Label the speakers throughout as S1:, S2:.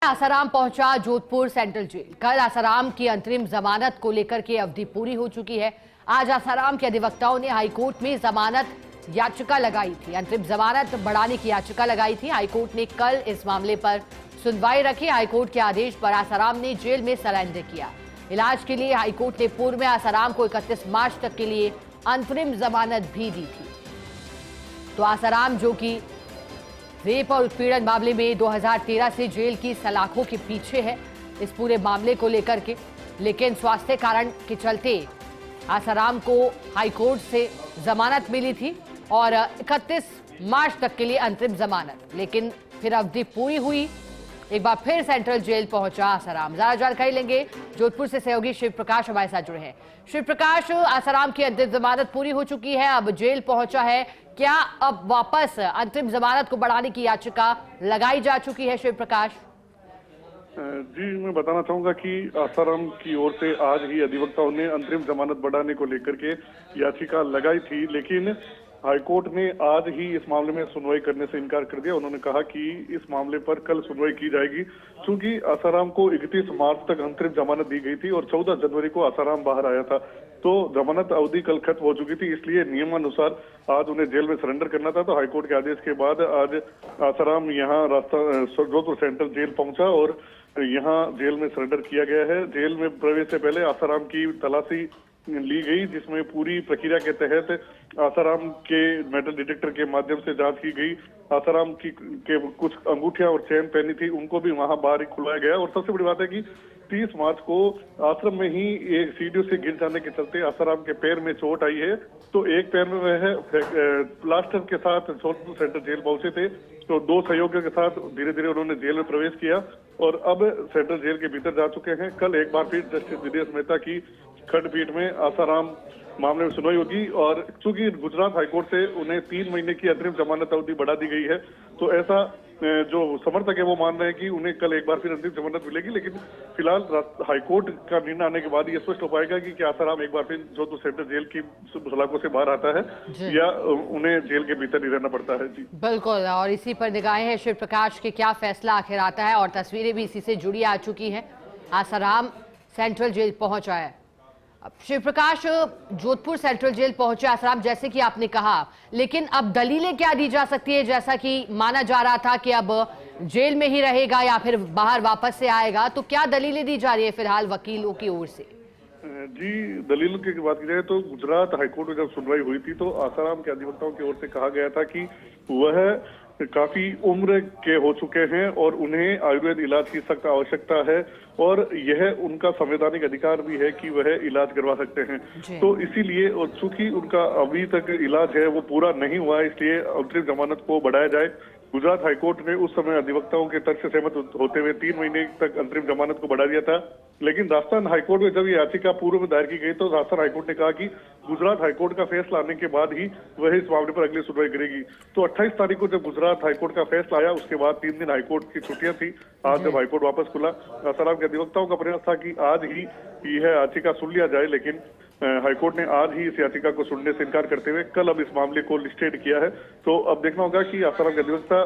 S1: आसाराम पहुंचा Jodhpur central jail. कल आसाराम की अंतरिम जमानत को लेकर के अवधि पूरी हो चुकी है। आज आसाराम के अधिवक्ताओं ने हाईकोर्ट में जमानत याचिका लगाई थी, अंतरिम जमानत बढ़ाने की याचिका लगाई थी। हाईकोर्ट ने कल इस मामले पर सुनवाई रखी। हाईकोर्ट के आदेश पर आसाराम ने जेल में सरेंडर किया। इलाज के लिए हाईकोर्ट ने पूर्व में आसाराम को 31 मार्च तक के लिए अंतरिम जमानत भी दी थी। तो आसाराम जो कि रेप और उत्पीड़न मामले में 2013 से जेल की सलाखों के पीछे है इस पूरे मामले को लेकर के, लेकिन स्वास्थ्य कारण के चलते आसाराम को हाईकोर्ट से जमानत मिली थी और 31 मार्च तक के लिए अंतरिम जमानत, लेकिन फिर अवधि पूरी हुई। एक बार फिर सेंट्रल जेल पहुंचा आसाराम। ज्यादा जानकारी लेंगे, जोधपुर से सहयोगी शिव प्रकाश हमारे साथ जुड़े हैं। शिव प्रकाश, आसाराम की अंतिम जमानत पूरी हो चुकी है, अब जेल पहुंचा है, क्या अब वापस अंतिम जमानत को बढ़ाने की याचिका लगाई जा चुकी है? शिव प्रकाश
S2: जी, मैं बताना चाहूंगा कि आसाराम की ओर से आज ही अधिवक्ताओं ने अंतरिम जमानत बढ़ाने को लेकर के याचिका लगाई थी, लेकिन हाईकोर्ट ने आज ही इस मामले में सुनवाई करने से इनकार कर दिया। उन्होंने कहा कि इस मामले पर कल सुनवाई की जाएगी। चूंकि आसाराम को 31 मार्च तक अंतरिम जमानत दी गई थी और 14 जनवरी को आसाराम बाहर आया था, तो जमानत अवधि कल खत्म हो चुकी थी, इसलिए नियमानुसार आज उन्हें जेल में सरेंडर करना था। तो हाईकोर्ट के आदेश के बाद आज आसाराम यहाँ जोधपुर सेंट्रल जेल पहुंचा और यहाँ जेल में सरेंडर किया गया है। जेल में प्रवेश से पहले आसाराम की तलाशी ली गई, जिसमें पूरी प्रक्रिया के तहत आसाराम के मेटल डिटेक्टर के माध्यम से जांच की गई। आसाराम की के कुछ अंगूठियां और चेन पहनी थी, उनको भी वहां बाहर ही खुलाया गया। और सबसे बड़ी बात है कि 30 मार्च को आश्रम में ही एक सीढ़ियों से गिर जाने के चलते आसाराम के पैर में चोट आई है, तो एक पैर में वह प्लास्टर के साथ जोधपुर सेंट्रल जेल पहुंचे थे। तो दो सहयोगियों के साथ धीरे धीरे उन्होंने जेल में प्रवेश किया और अब सेंट्रल जेल के भीतर जा चुके हैं। कल एक बार फिर जस्टिस दिनेश मेहता की खंडपीठ में आसाराम मामले में सुनवाई होगी और चूंकि गुजरात हाईकोर्ट से उन्हें 3 महीने की अंतरिम जमानत अवधि बढ़ा दी गई है, तो ऐसा जो समर्थक है वो मान रहे हैं कि उन्हें कल एक बार फिर अंतिम जमानत मिलेगी। लेकिन फिलहाल हाईकोर्ट का निर्णय आने के बाद ये स्पष्ट हो पाएगा कि क्या आसाराम एक बार फिर जोधपुर सेंट्रल जेल की सलाखों से बाहर आता है या उन्हें जेल के भीतर ही रहना पड़ता है। जी
S1: बिल्कुल, और इसी पर निगाहें हैं शिव प्रकाश के क्या फैसला आखिर आता है, और तस्वीरें भी इसी से जुड़ी आ चुकी हैं। आसाराम सेंट्रल जेल पहुंचा है। शिव प्रकाश, जोधपुर सेंट्रल जेल पहुंचे आसाराम, जैसे कि आपने कहा, लेकिन अब दलीलें क्या दी जा सकती है? जैसा कि माना जा रहा था कि अब जेल में ही रहेगा या फिर बाहर वापस से आएगा, तो क्या दलीलें दी जा रही है फिलहाल वकीलों की ओर से?
S2: जी, दलीलों की बात की जाए तो गुजरात हाईकोर्ट में जब सुनवाई हुई थी तो आसाराम के अधिवक्ताओं की ओर से कहा गया था कि वह काफी उम्र के हो चुके हैं और उन्हें आयुर्वेद इलाज की सख्त आवश्यकता है और यह उनका संवैधानिक अधिकार भी है कि वह इलाज करवा सकते हैं। तो इसीलिए, और चूंकि उनका अभी तक इलाज है वो पूरा नहीं हुआ है, इसलिए अंतरिम जमानत को बढ़ाया जाए। गुजरात हाईकोर्ट ने उस समय अधिवक्ताओं के तर्क से सहमत होते हुए 3 महीने तक अंतरिम जमानत को बढ़ा दिया था। लेकिन राजस्थान हाईकोर्ट में जब ये याचिका पूर्व में दायर की गई तो राजस्थान हाईकोर्ट ने कहा कि गुजरात हाईकोर्ट का फैसला आने के बाद ही वह इस मामले पर अगली सुनवाई करेगी। तो 28 तारीख को जब गुजरात हाईकोर्ट का फैसला आया, उसके बाद 3 दिन हाईकोर्ट की छुट्टियां थी। आज जब हाईकोर्ट वापस खुला, आसाराम के अधिवक्ताओं का प्रयास था कि आज ही यह याचिका सुन लिया जाए, लेकिन हाईकोर्ट ने आज ही इस याचिका को सुनने से इनकार करते हुए कल अब इस मामले को लिस्टेड किया है। तो अब देखना होगा कि आसाराम के अधिवक्ता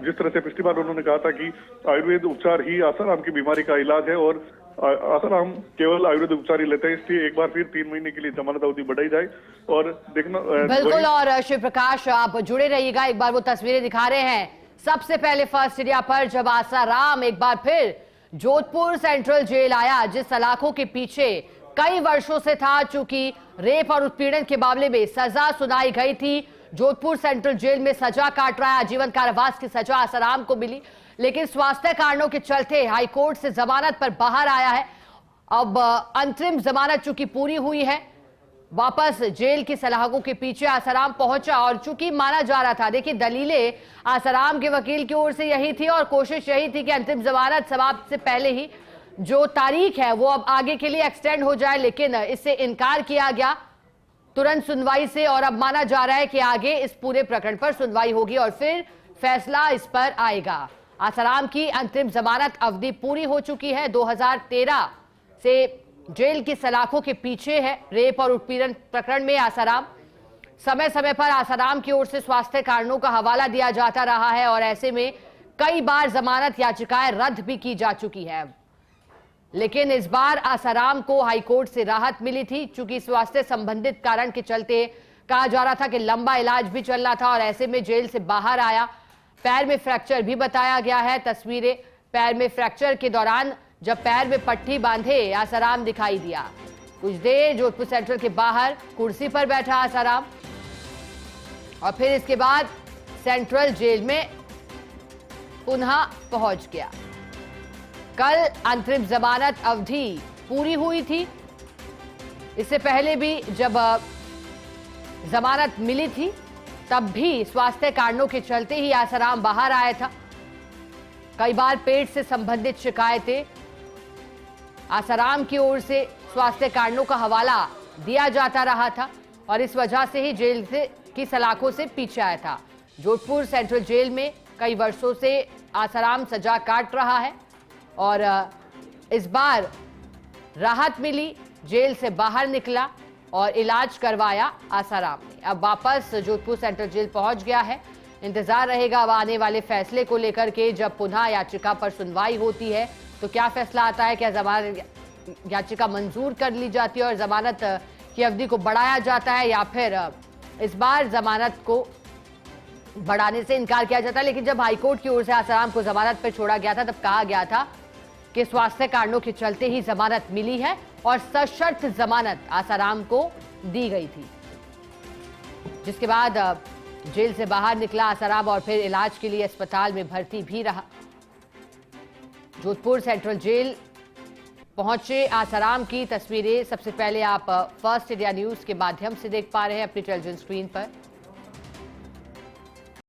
S2: जिस तरह से पिछली बार उन्होंने कहा था कि आयुर्वेद उपचार ही आसाराम की बीमारी का इलाज है और आसाराम केवल आयुर्वेद उपचार ही लेते हैं, इसलिए एक बार फिर 3 महीने के लिए जमानत अवधि बढ़ाई जाए और देखना।
S1: बिल्कुल, और शिव प्रकाश आप जुड़े रहिएगा। एक बार वो तस्वीरें दिखा रहे हैं सबसे पहले फर्स्ट इंडिया पर, जब आसाराम एक बार फिर जोधपुर सेंट्रल जेल आया, जिस सलाखों के पीछे कई वर्षों से था। चूंकि रेप और उत्पीड़न के मामले में सजा सुनाई गई थी, जोधपुर सेंट्रल जेल में सजा काट रहा है, आजीवन कारावास की सजा आसाराम को मिली, लेकिन स्वास्थ्य कारणों के चलते हाईकोर्ट से जमानत पर बाहर आया है। अब अंतरिम जमानत चूंकि पूरी हुई है, वापस जेल की सलाखों के पीछे आसाराम पहुंचा। और चूंकि माना जा रहा था, देखिए दलीलें आसाराम के वकील की ओर से यही थी और कोशिश यही थी कि अंतिम जमानत समाप्त से पहले ही जो तारीख है वो अब आगे के लिए एक्सटेंड हो जाए, लेकिन इससे इनकार किया गया तुरंत सुनवाई से। और अब माना जा रहा है कि आगे इस पूरे प्रकरण पर सुनवाई होगी और फिर फैसला इस पर आएगा। आसाराम की अंतिम जमानत अवधि पूरी हो चुकी है। 2013 से जेल की सलाखों के पीछे है। रेप और उत्पीड़न प्रकरण में आसाराम, समय समय पर आसाराम की ओर से स्वास्थ्य कारणों का हवाला दिया जाता रहा है और ऐसे में कई बार जमानत याचिकाएं रद्द भी की जा चुकी है, लेकिन इस बार आसाराम को हाईकोर्ट से राहत मिली थी। चूंकि स्वास्थ्य संबंधित कारण के चलते कहा जा रहा था कि लंबा इलाज भी चलना था और ऐसे में जेल से बाहर आया। पैर में फ्रैक्चर भी बताया गया है। तस्वीरें पैर में फ्रैक्चर के दौरान जब पैर में पट्टी बांधे आसाराम दिखाई दिया। कुछ देर जोधपुर सेंट्रल के बाहर कुर्सी पर बैठा आसाराम और फिर इसके बाद सेंट्रल जेल में पुनः पहुंच गया। कल अंतरिम जमानत अवधि पूरी हुई थी। इससे पहले भी जब जमानत मिली थी तब भी स्वास्थ्य कारणों के चलते ही आसाराम बाहर आया था। कई बार पेट से संबंधित शिकायतें आसाराम की ओर से स्वास्थ्य कारणों का हवाला दिया जाता रहा था और इस वजह से ही जेल की सलाखों से पीछे आया था। जोधपुर सेंट्रल जेल में कई वर्षों से आसाराम सजा काट रहा है और इस बार राहत मिली, जेल से बाहर निकला और इलाज करवाया आसाराम ने। अब वापस जोधपुर सेंट्रल जेल पहुंच गया है। इंतजार रहेगा अब आने वाले फैसले को लेकर के। जब पुनः याचिका पर सुनवाई होती है तो क्या फैसला आता है, क्या जमानत याचिका मंजूर कर ली जाती है और जमानत की अवधि को बढ़ाया जाता है या फिर इस बार जमानत को बढ़ाने से इनकार किया जाता है। लेकिन जब हाईकोर्ट की ओर से आसाराम को जमानत पर छोड़ा गया था तब कहा गया था कि स्वास्थ्य कारणों के चलते ही जमानत मिली है और सशर्त जमानत आसाराम को दी गई थी। जिसके बाद जेल से बाहर निकला आसाराम और फिर इलाज के लिए अस्पताल में भर्ती भी रहा। जोधपुर सेंट्रल जेल पहुंचे आसाराम की तस्वीरें सबसे पहले आप फर्स्ट इंडिया न्यूज के माध्यम से देख पा रहे हैं अपनी टेलीविजन स्क्रीन पर।